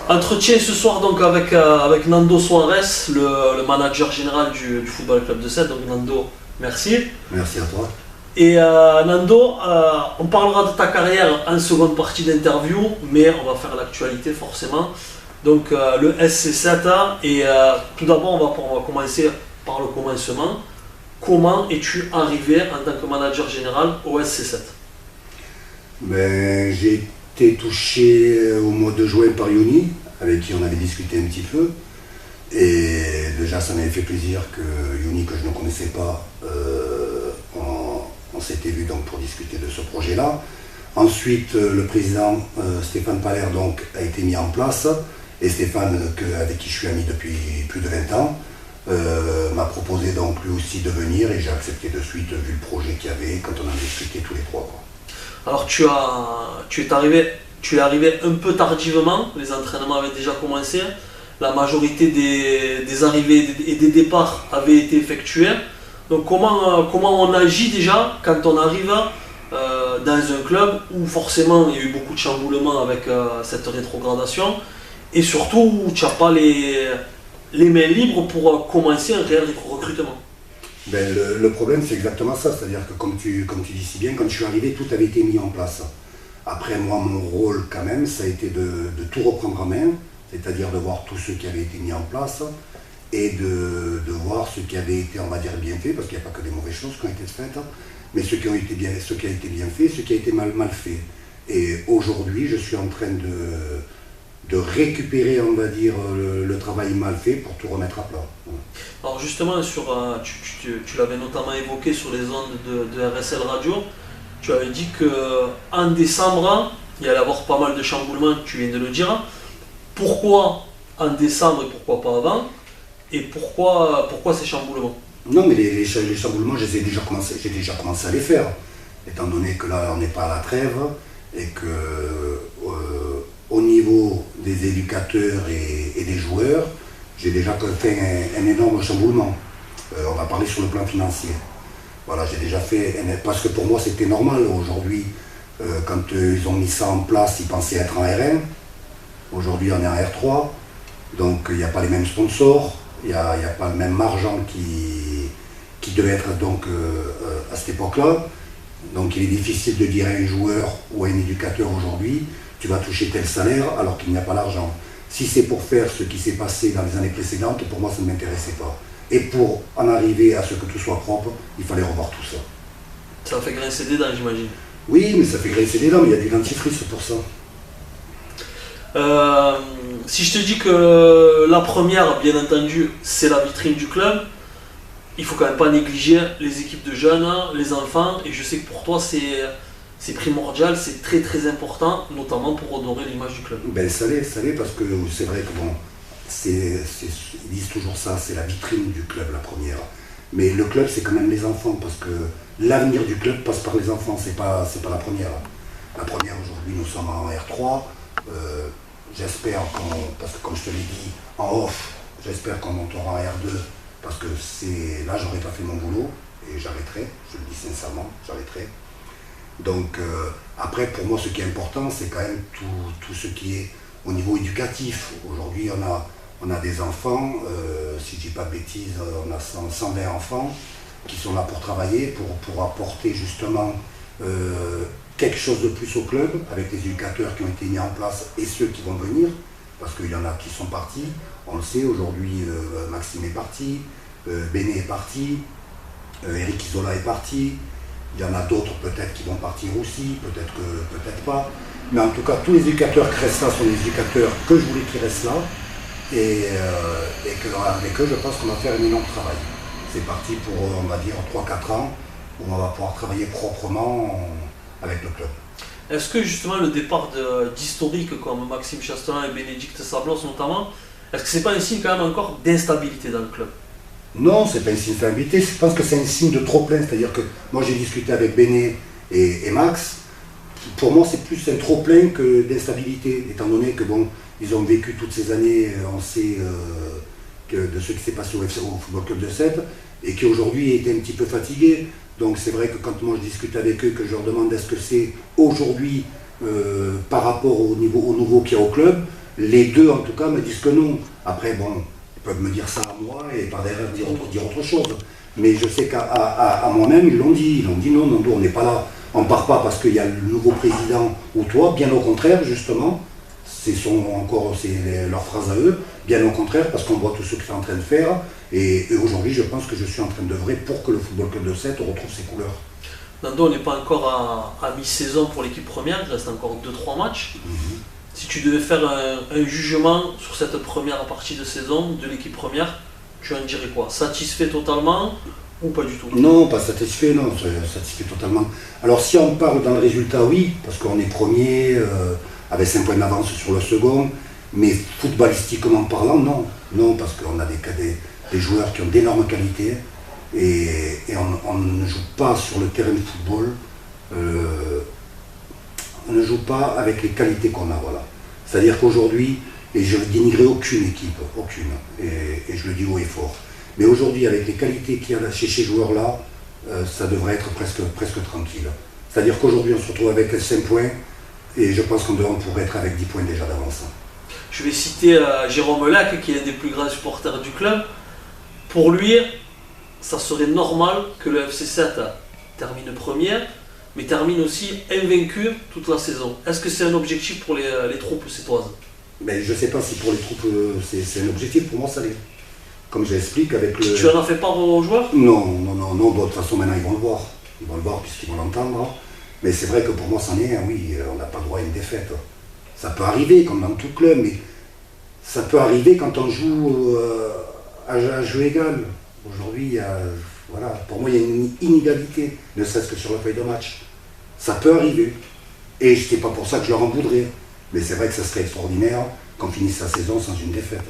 Entretien ce soir donc avec Nando Suarez, le manager général du Football Club de Sète. Donc Nando, merci. Merci à toi. Et Nando, on parlera de ta carrière en seconde partie d'interview, mais on va faire l'actualité forcément. Donc le SC7, et tout d'abord on va commencer par le commencement. Comment es-tu arrivé en tant que manager général au SC7? J'ai été touché au mois de juin par Yoni, avec qui on avait discuté un petit peu. Et déjà ça m'avait fait plaisir que Yoni, que je ne connaissais pas, on s'était vu donc pour discuter de ce projet-là. Ensuite, le président Stéphane Paller donc, a été mis en place. Et Stéphane, avec qui je suis ami depuis plus de 20 ans, m'a proposé donc lui aussi de venir, et j'ai accepté de suite vu le projet qu'il y avait quand on en discutait tous les trois, quoi. Alors tu es arrivé un peu tardivement, les entraînements avaient déjà commencé, la majorité des arrivées et des départs avaient été effectués. Donc comment on agit déjà quand on arrive dans un club où forcément il y a eu beaucoup de chamboulements avec cette rétrogradation, et surtout où tu n'as pas les mains libres pour commencer un réel recrutement? Le problème c'est exactement ça, c'est-à-dire que comme tu dis si bien, quand je suis arrivé, tout avait été mis en place. Après moi, mon rôle quand même, ça a été de tout reprendre en main, c'est-à-dire de voir tout ce qui avait été mis en place et de voir ce qui avait été, on va dire, bien fait, parce qu'il n'y a pas que des mauvaises choses qui ont été faites, mais ce qui a été bien fait, ce qui a été mal fait. Et aujourd'hui, je suis en train de récupérer, on va dire, le travail mal fait pour tout remettre à plat. Alors justement, tu l'avais notamment évoqué sur les ondes de RSL Radio, tu avais dit qu'en décembre, il y allait avoir pas mal de chamboulements, tu viens de le dire. Pourquoi en décembre et pourquoi pas avant? Et pourquoi ces chamboulements? Non, mais les chamboulements, j'ai déjà commencé à les faire, étant donné que là, on n'est pas à la trêve, et que au niveau des éducateurs et des joueurs, j'ai déjà fait un énorme chamboulement. On va parler sur le plan financier. Voilà, j'ai déjà fait, parce que pour moi c'était normal. Aujourd'hui, quand ils ont mis ça en place, ils pensaient être en R1. Aujourd'hui, on est en R3. Donc il n'y a pas les mêmes sponsors, il n'y a pas le même argent qui devait être donc, à cette époque-là. Donc il est difficile de dire à un joueur ou à un éducateur aujourd'hui, tu vas toucher tel salaire alors qu'il n'y a pas l'argent. Si c'est pour faire ce qui s'est passé dans les années précédentes, pour moi ça ne m'intéressait pas. Et pour en arriver à ce que tout soit propre, il fallait revoir tout ça. Ça fait grincer des dents, j'imagine. Oui, mais ça fait grincer des dents, mais il y a du dentifrice pour ça. Si je te dis que la première, bien entendu, c'est la vitrine du club, il faut quand même pas négliger les équipes de jeunes, les enfants, et je sais que pour toi c'est primordial, c'est très très important, notamment pour redorer l'image du club. Ça l'est, parce que c'est vrai que bon, ils disent toujours ça, c'est la vitrine du club, la première. Mais le club, c'est quand même les enfants, parce que l'avenir du club passe par les enfants, c'est pas la première. La première, aujourd'hui, nous sommes en R3. J'espère parce que comme je te l'ai dit en off, j'espère qu'on montera en R2, parce que là, j'aurais pas fait mon boulot, et j'arrêterai, je le dis sincèrement, j'arrêterai. Donc après, pour moi, ce qui est important, c'est quand même tout ce qui est au niveau éducatif. Aujourd'hui, on a des enfants, si je dis pas de bêtises, on a 120 enfants qui sont là pour travailler, pour apporter justement quelque chose de plus au club, avec les éducateurs qui ont été mis en place et ceux qui vont venir, parce qu'il y en a qui sont partis, on le sait, aujourd'hui Maxime est parti, Béné est parti, Eric Isola est parti. Il y en a d'autres peut-être qui vont partir aussi, peut-être pas. Mais en tout cas, tous les éducateurs qui restent là sont des éducateurs que je voulais qu'ils restent là. Et qu'avec eux, je pense qu'on va faire un énorme travail. C'est parti pour, on va dire, 3-4 ans, où on va pouvoir travailler proprement avec le club. Est-ce que justement le départ d'historiques comme Maxime Chastelain et Bénédicte Sablos notamment, est-ce que c'est pas un signe quand même encore d'instabilité dans le club? Non, c'est pas un signe d'instabilité, je pense que c'est un signe de trop-plein, c'est-à-dire que moi j'ai discuté avec Béné et Max, pour moi c'est plus un trop-plein que d'instabilité, étant donné que bon, ils ont vécu toutes ces années, on sait de ce qui s'est passé au Football Club de Sète, et qui aujourd'hui étaient un petit peu fatigués. Donc c'est vrai que quand moi je discute avec eux, que je leur demande est-ce que c'est aujourd'hui par rapport au nouveau qu'il y a au club, Les deux, en tout cas, me disent que non. Après, bon, ils peuvent me dire ça à moi et par derrière dire autre chose. Mais je sais qu'à moi-même, ils l'ont dit. Ils l'ont dit non, Nando, on n'est pas là. On ne part pas parce qu'il y a le nouveau président ou toi. Bien au contraire, justement. C'est leur phrase à eux. Bien au contraire, parce qu'on voit tout ce que tu es en train de faire. Et aujourd'hui, je pense que je suis en train d'œuvrer pour que le Football Club de Sète retrouve ses couleurs. Nando, on n'est pas encore à mi-saison pour l'équipe première. Il reste encore 2-3 matchs. Si tu devais faire un jugement sur cette première partie de saison de l'équipe première, tu en dirais quoi? Satisfait totalement ou pas du tout? Non, pas satisfait, non, satisfait totalement. Alors si on parle dans le résultat, oui, parce qu'on est premier, avec 5 points d'avance sur le second, mais footballistiquement parlant, non. Non, parce qu'on a des joueurs qui ont d'énormes qualités, et on ne joue pas sur le terrain de football, on ne joue pas avec les qualités qu'on a, voilà. C'est-à-dire qu'aujourd'hui, et je ne dénigrerai aucune équipe, aucune, et je le dis haut et fort, mais aujourd'hui, avec les qualités qu'il y a chez ces joueurs-là, ça devrait être presque tranquille. C'est-à-dire qu'aujourd'hui, on se retrouve avec 5 points, et je pense qu'on pourrait être avec 10 points déjà d'avance. Je vais citer Jérôme Lac, qui est un des plus grands supporters du club. Pour lui, ça serait normal que le FC 7 termine première, mais termine aussi invaincu toute la saison. Est-ce que c'est un objectif pour les troupes sétoises? Mais je ne sais pas si pour les troupes c'est un objectif, pour moi ça l'est. Comme j'explique avec le... Tu en as fait part aux joueurs? Non, de toute façon maintenant ils vont le voir. Ils vont le voir puisqu'ils vont l'entendre. Mais c'est vrai que pour moi c'en est un, oui, on n'a pas droit à une défaite. Ça peut arriver comme dans tout club, mais ça peut arriver quand on joue à jeu égal. Aujourd'hui, voilà, pour moi il y a une inégalité, ne serait-ce que sur la feuille de match. Ça peut arriver. Et ce n'est pas pour ça que je leur en voudrais. Mais c'est vrai que ça serait extraordinaire qu'on finisse la saison sans une défaite.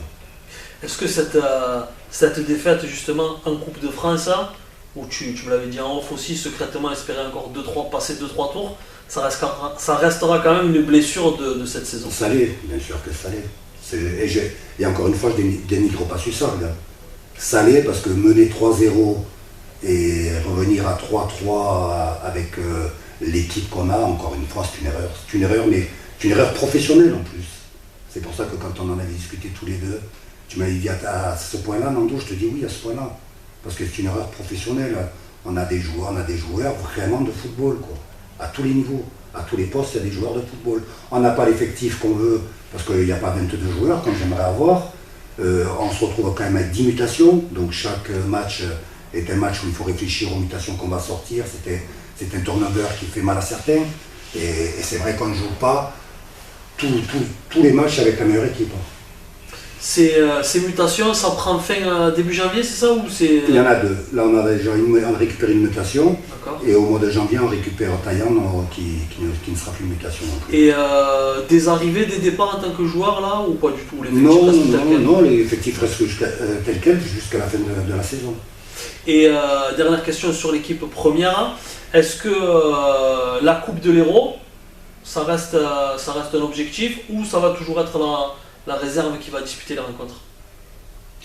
Est-ce que cette défaite justement en Coupe de France, où tu me l'avais dit en off aussi, secrètement espérer encore passer 2-3 tours, ça restera quand même une blessure de cette saison? Ça l'est, bien sûr que ça l'est. Et encore une fois, je ne dénigre pas Sussard. Ça l'est parce que mener 3-0 et revenir à 3-3 avec l'équipe qu'on a, encore une fois, c'est une erreur. C'est une erreur, mais c'est une erreur professionnelle en plus. C'est pour ça que quand on en avait discuté tous les deux, tu m'avais dit à ce point-là, Nando, je te dis oui à ce point-là. Parce que c'est une erreur professionnelle. On a des joueurs vraiment de football, quoi. À tous les niveaux, à tous les postes, il y a des joueurs de football. On n'a pas l'effectif qu'on veut, parce qu'il n'y a pas 22 joueurs comme j'aimerais avoir. On se retrouve quand même avec 10 mutations, donc chaque match est un match où il faut réfléchir aux mutations qu'on va sortir. C'est un turnover qui fait mal à certains. Et c'est vrai qu'on ne joue pas tous les matchs avec la meilleure équipe. Ces mutations, ça prend fin début janvier, c'est ça ou c'est... Il y en a deux. Là, on a déjà récupéré une mutation. Et au mois de janvier, on récupère Taillan qui ne sera plus une mutation non plus. Et des arrivées, des départs en tant que joueur là ou pas du tout? Non, l'effectif reste tel quel jusqu'à la fin de la saison. Et dernière question sur l'équipe première. Est-ce que la Coupe de l'Hérault, ça reste un objectif ou ça va toujours être la réserve qui va disputer la rencontre?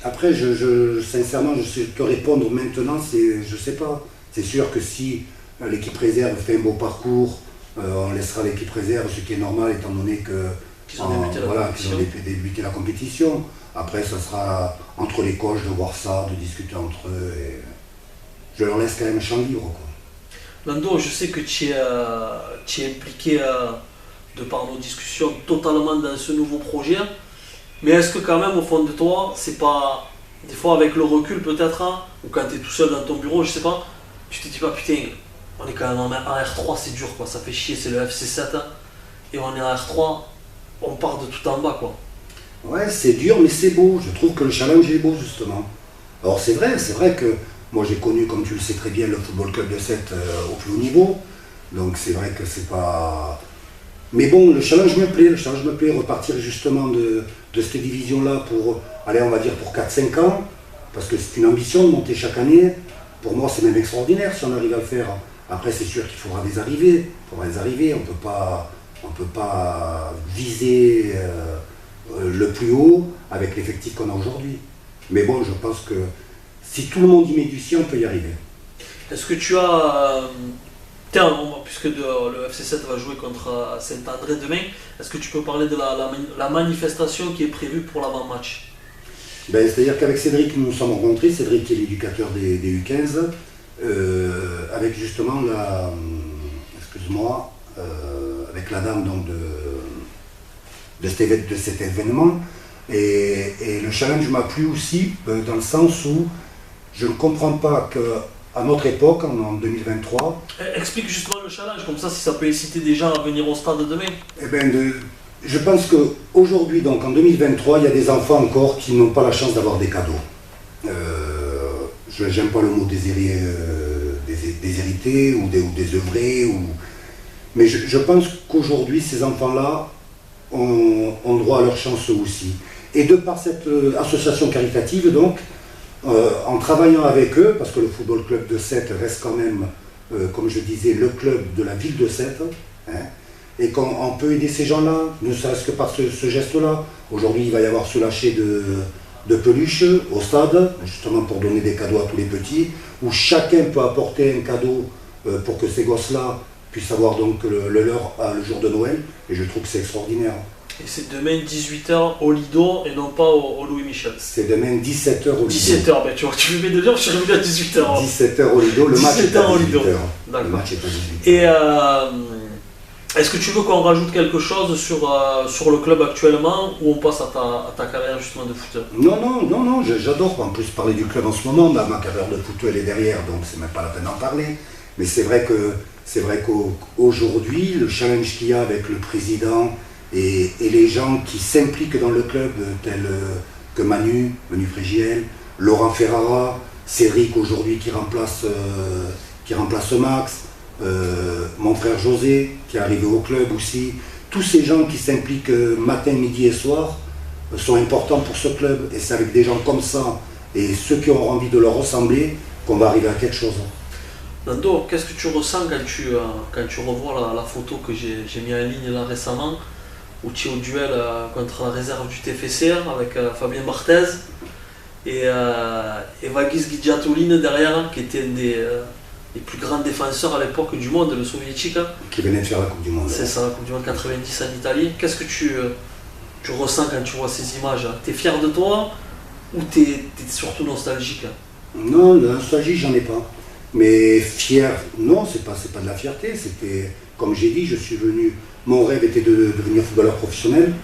Après, sincèrement, je sais te répondre maintenant, je ne sais pas. C'est sûr que si l'équipe réserve fait un beau parcours, on laissera l'équipe réserve, ce qui est normal étant donné qu'ils ont débuté la compétition. Après, ça sera entre les coachs de voir ça, de discuter entre eux. Et je leur laisse quand même un champ libre, quoi. Nando, je sais que tu es impliqué de par nos discussions totalement dans ce nouveau projet, mais est-ce que quand même au fond de toi, c'est pas, des fois avec le recul peut-être, ou quand tu es tout seul dans ton bureau, je sais pas, tu te dis pas putain, on est quand même en R3, c'est dur quoi, ça fait chier, c'est le FC 7, et on est en R3, on part de tout en bas quoi. Ouais, c'est dur mais c'est beau, je trouve que le challenge est beau justement. Alors c'est vrai que moi j'ai connu, comme tu le sais très bien, le Football Club de Sète au plus haut niveau, donc c'est vrai que c'est pas... Mais bon, le challenge me plaît, repartir justement de cette division-là pour, allez, on va dire pour 4-5 ans, parce que c'est une ambition de monter chaque année. Pour moi, c'est même extraordinaire si on arrive à le faire. Après, c'est sûr qu'il faudra des arrivées. On ne peut pas viser le plus haut avec l'effectif qu'on a aujourd'hui. Mais bon, je pense que si tout le monde y met du sien, on peut y arriver. Est-ce que tu as Tiens, puisque le FC7 va jouer contre Saint-André demain, est-ce que tu peux parler de la manifestation qui est prévue pour l'avant-match? C'est-à-dire qu'avec Cédric, nous nous sommes rencontrés, Cédric qui est l'éducateur des U15, avec justement avec la dame donc, de cet événement. Et le challenge m'a plu aussi, dans le sens où je ne comprends pas qu'à notre époque, en 2023... Explique justement le challenge, comme ça si ça peut inciter des gens à venir au stade demain. Je pense qu'aujourd'hui, donc en 2023, il y a des enfants encore qui n'ont pas la chance d'avoir des cadeaux. Je n'aime pas le mot déshérité ou désœuvré, mais je pense qu'aujourd'hui, ces enfants-là ont droit à leur chance aussi. Et de par cette association caritative, donc, en travaillant avec eux, parce que le Football Club de Sète reste quand même, comme je disais, le club de la ville de Sète, hein, et qu'on peut aider ces gens-là, ne serait-ce que par ce geste-là. Aujourd'hui, il va y avoir ce lâcher de peluches au stade, justement pour donner des cadeaux à tous les petits, où chacun peut apporter un cadeau pour que ces gosses-là puissent avoir donc le leur le jour de Noël, et je trouve que c'est extraordinaire. Et c'est demain 18h au Lido et non pas au Louis Michel. C'est demain 17h au Lido. 17h, ben tu vois, tu me mets de dire, je suis revenu à 18h. 17h au Lido, le match est à 18h. D'accord. Le match est à 18h. Et est-ce que tu veux qu'on rajoute quelque chose sur le club actuellement, ou on passe à ta carrière justement de footeur? Non, j'adore en plus parler du club en ce moment. Ma carrière de footeur elle est derrière, donc c'est même pas la peine d'en parler. Mais c'est vrai qu'aujourd'hui, le challenge qu'il y a avec le président et les gens qui s'impliquent dans le club, tels que Manu Frégiel, Laurent Ferrara, Cédric aujourd'hui qui remplace Max, mon frère José qui est arrivé au club aussi, tous ces gens qui s'impliquent matin, midi et soir sont importants pour ce club, et c'est avec des gens comme ça et ceux qui auront envie de leur ressembler qu'on va arriver à quelque chose. Nando, qu'est-ce que tu ressens quand tu revois la photo que j'ai mis en ligne là récemment, où tu es au duel contre la réserve du TFCR avec Fabien Barthez et Vagis Gigiatouline derrière, qui était un des plus grands défenseurs à l'époque du monde, le soviétique. Qui venait de faire la Coupe du Monde. C'est ça, la Coupe du Monde 90 en Italie. Qu'est-ce que tu ressens quand tu vois ces images? T'es fier de toi ou t'es surtout nostalgique? Non, la nostalgie, j'en ai pas. Mais fier, non, c'est pas de la fierté. C'était, comme j'ai dit, je suis venu. Mon rêve était de devenir footballeur professionnel.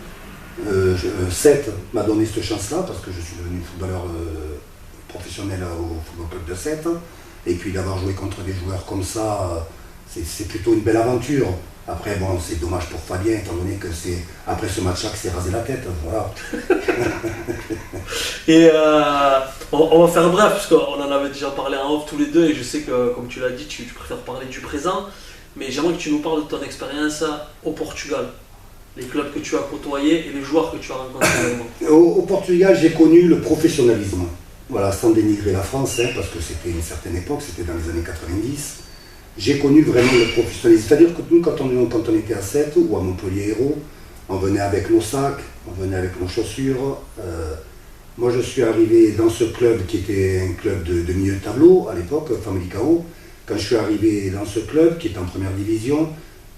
Sète m'a donné cette chance-là parce que je suis devenu footballeur professionnel au Football Club de Sète. Et puis d'avoir joué contre des joueurs comme ça, c'est plutôt une belle aventure. Après, bon, c'est dommage pour Fabien, étant donné que c'est après ce match-là que s'est rasé la tête. Voilà. Et on va faire bref, parce qu'on en avait déjà parlé en off tous les deux, et je sais que, comme tu l'as dit, tu préfères parler du présent. Mais j'aimerais que tu nous parles de ton expérience au Portugal, les clubs que tu as côtoyés et les joueurs que tu as rencontrés également. Au Portugal, j'ai connu le professionnalisme. Voilà, sans dénigrer la France, hein, parce que c'était une certaine époque, c'était dans les années 90. J'ai connu vraiment le professionnalisme. C'est-à-dire que nous, quand on était à Sète ou à Montpellier Hérault, on venait avec nos sacs, on venait avec nos chaussures. Moi, je suis arrivé dans ce club qui était un club de milieu de tableau à l'époque, Famalicão. Quand je suis arrivé dans ce club qui était en première division,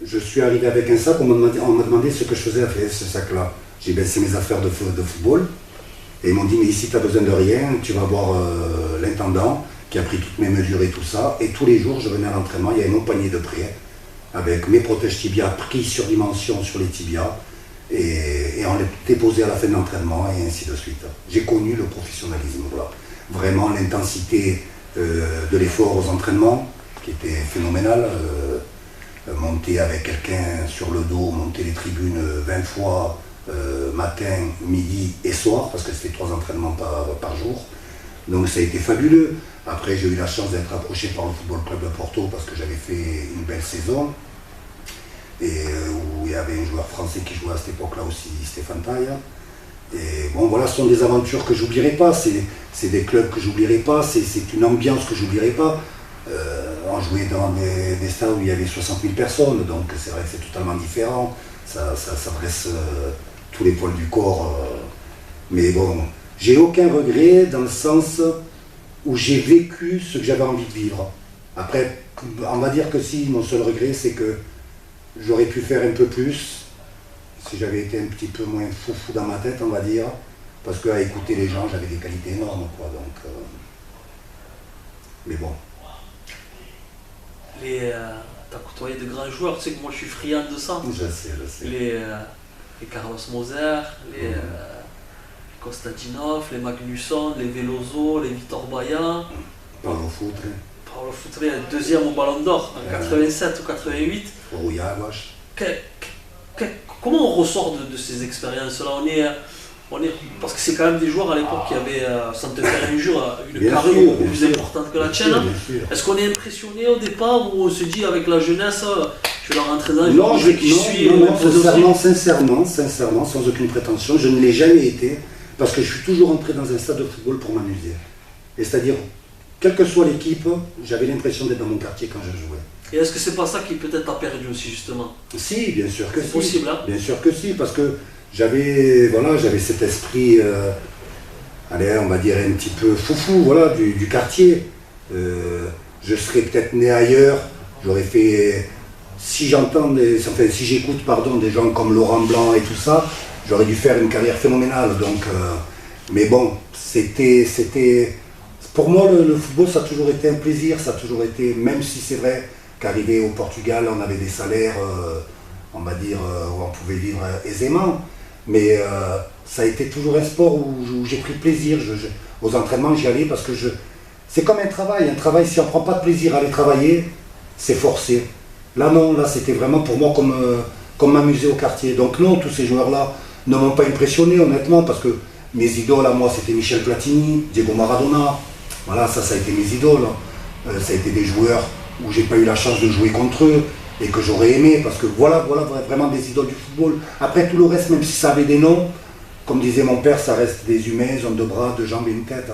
je suis arrivé avec un sac, on m'a demandé ce que je faisais avec ce sac-là. J'ai baissé mes affaires de football. Et ils m'ont dit, mais ici tu n'as besoin de rien, tu vas voir l'intendant qui a pris toutes mes mesures et tout ça. Et tous les jours, je venais à l'entraînement, il y avait mon panier de prêt, avec mes protèges tibias pris sur dimension sur les tibias, et on les déposait à la fin de l'entraînement, et ainsi de suite. J'ai connu le professionnalisme, voilà. Vraiment l'intensité de l'effort aux entraînements, qui était phénoménal. Monter avec quelqu'un sur le dos, monter les tribunes 20 fois, matin, midi et soir, parce que c'était 3 entraînements par jour. Donc ça a été fabuleux. Après, j'ai eu la chance d'être approché par le Football Club de Porto parce que j'avais fait une belle saison. Et où il y avait un joueur français qui jouait à cette époque-là aussi, Stéphane Taille. Et bon, voilà, ce sont des aventures que j'oublierai pas. C'est des clubs que j'oublierai pas. C'est une ambiance que j'oublierai pas. On jouait dans des stades où il y avait 60 000 personnes, donc c'est vrai que c'est totalement différent. Ça dresse tous les poils du corps. Mais bon, j'ai aucun regret dans le sens où j'ai vécu ce que j'avais envie de vivre. Après, on va dire que si, mon seul regret, c'est que j'aurais pu faire un peu plus, si j'avais été un petit peu moins foufou dans ma tête, on va dire, parce qu'à écouter les gens, j'avais des qualités énormes, quoi, donc... mais bon. T'as côtoyé de grands joueurs, tu sais que moi je suis friand de ça. Je sais. Les Carlos Moser, les Konstantinov, les Magnusson, les Veloso, les Vitor Baia. Paolo Futre. Paolo Futre, deuxième au Ballon d'Or en 87 ou 88. Rouillage. Comment on ressort de ces expériences-là? Parce que c'est quand même des joueurs à l'époque qui avaient, sans te faire injure, une carrière beaucoup plus importante que la tienne. Est-ce qu'on est impressionné au départ ou on se dit avec la jeunesse, je vais leur rentrer dans le jeu qui suit? Non, sincèrement, sans aucune prétention, je ne l'ai jamais été parce que je suis toujours entré dans un stade de football pour m'amuser. Et c'est-à-dire, quelle que soit l'équipe, j'avais l'impression d'être dans mon quartier quand je jouais. Et est-ce que c'est pas ça qui peut-être t'a perdu aussi justement? Si, bien sûr que si. C'est possible, hein? Bien sûr que si, parce que j'avais cet esprit, allez, on va dire un petit peu foufou, voilà, du quartier. Je serais peut-être né ailleurs, j'aurais fait, si j'écoute des gens comme Laurent Blanc et tout ça, j'aurais dû faire une carrière phénoménale. Donc, mais bon, pour moi le football ça a toujours été un plaisir, ça a toujours été, même si c'est vrai qu'arrivé au Portugal on avait des salaires, on va dire, où on pouvait vivre aisément. Mais ça a été toujours un sport où j'ai pris plaisir. Aux entraînements, j'y allais parce que c'est comme un travail. Un travail, si on ne prend pas de plaisir à aller travailler, c'est forcé. Là, non, là, c'était vraiment pour moi comme m'amuser au quartier. Donc non, tous ces joueurs-là ne m'ont pas impressionné, honnêtement, parce que mes idoles, à moi, c'était Michel Platini, Diego Maradona. Voilà, ça a été mes idoles. Ça a été des joueurs où j'ai pas eu la chance de jouer contre eux. Et que j'aurais aimé, parce que voilà vraiment des idoles du football. Après tout le reste, même si ça avait des noms, comme disait mon père, ça reste des humains, ils ont deux bras, deux jambes et une tête.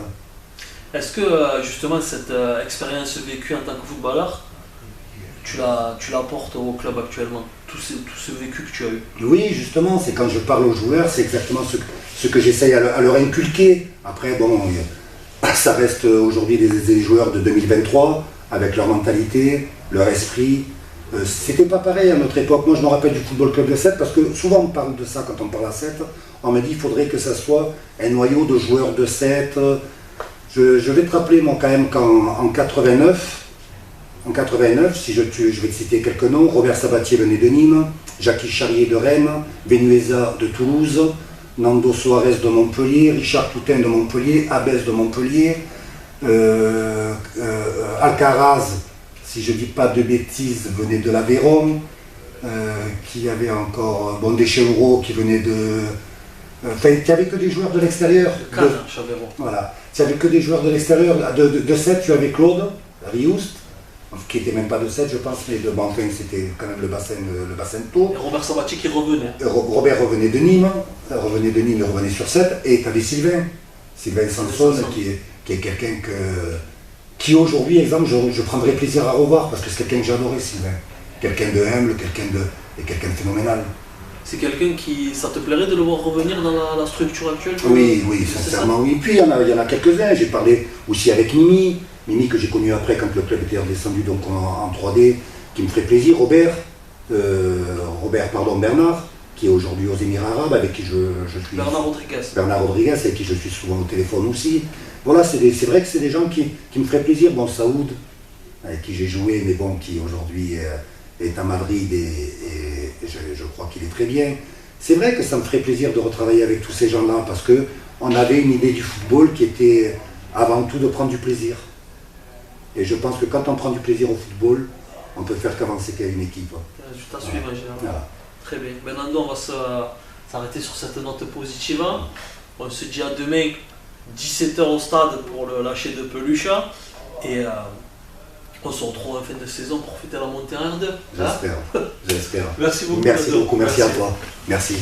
Est-ce que justement cette expérience vécue en tant que footballeur, tu l'apportes au club actuellement, tout ce vécu que tu as eu? Oui, justement, c'est quand je parle aux joueurs, c'est exactement ce que j'essaye à leur inculquer. Après, bon, ça reste aujourd'hui des joueurs de 2023, avec leur mentalité, leur esprit. C'était pas pareil à notre époque. Moi je me rappelle du Football Club de Sète parce que souvent on parle de ça quand on parle à Sète. On me dit qu'il faudrait que ça soit un noyau de joueurs de Sète. Je vais te rappeler moi quand même qu'en 89, si je vais te citer quelques noms, Robert Sabatier venait de Nîmes, Jackie Charrier de Rennes, Benueza de Toulouse, Nando Soares de Montpellier, Richard Toutain de Montpellier, Abès de Montpellier, Alcaraz, si je ne dis pas de bêtises, venait de l'Aveyron, qui avait encore Deschamps qui venait de... Enfin, il n'y avait que des joueurs de l'extérieur. Voilà. Il n'y avait que des joueurs de l'extérieur. De 7, tu avais Claude Rioust, qui n'était même pas de 7, je pense, mais de Bantin, c'était quand même le bassin de Tours. Et Robert Sabatier qui revenait. Robert revenait de Nîmes, il revenait sur 7, et tu avais Sylvain Sanson, qui est quelqu'un qui aujourd'hui, exemple, je prendrais plaisir à revoir, parce que c'est quelqu'un que j'adorais, Sylvain. Quelqu'un de humble, quelqu'un de phénoménal. C'est quelqu'un qui... Ça te plairait de le voir revenir dans la structure actuelle? Oui, sincèrement, oui. Puis il y en a quelques-uns. J'ai parlé aussi avec Mimi que j'ai connu après quand le club était redescendu donc en 3D, qui me ferait plaisir. Bernard, qui est aujourd'hui aux Émirats Arabes, avec qui je suis... Bernard Rodriguez, avec qui je suis souvent au téléphone aussi. Voilà, c'est vrai que c'est des gens qui me feraient plaisir. Bon, Saoud, avec qui j'ai joué, mais bon, qui aujourd'hui est à Madrid et je crois qu'il est très bien. C'est vrai que ça me ferait plaisir de retravailler avec tous ces gens-là, parce qu'on avait une idée du football qui était avant tout de prendre du plaisir. Et je pense que quand on prend du plaisir au football, on peut faire qu'avancer une équipe. Je t'en suis imaginaire. Voilà. Très bien. Maintenant, on va s'arrêter sur cette note positive. On se dit à demain, 17h au stade pour le lâcher de peluche. Et on se retrouve en fin de saison pour fêter la montée en R2. J'espère. Merci beaucoup. Merci beaucoup, merci à toi. Merci.